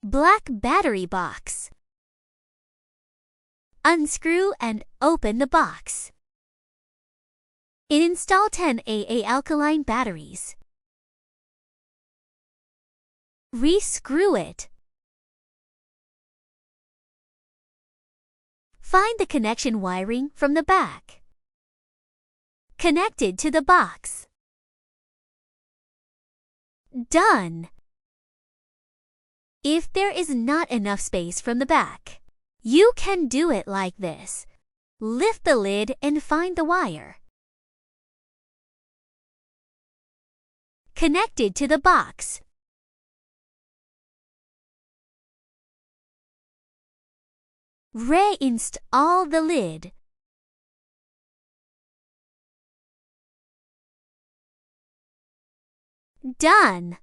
Black battery box. Unscrew and open the box. Install 10 AA alkaline batteries. Re-screw it. Find the connection wiring from the back. Connect it to the box. Done! If there is not enough space from the back, you can do it like this. Lift the lid and find the wire. Connect it to the box. Reinstall the lid. Done!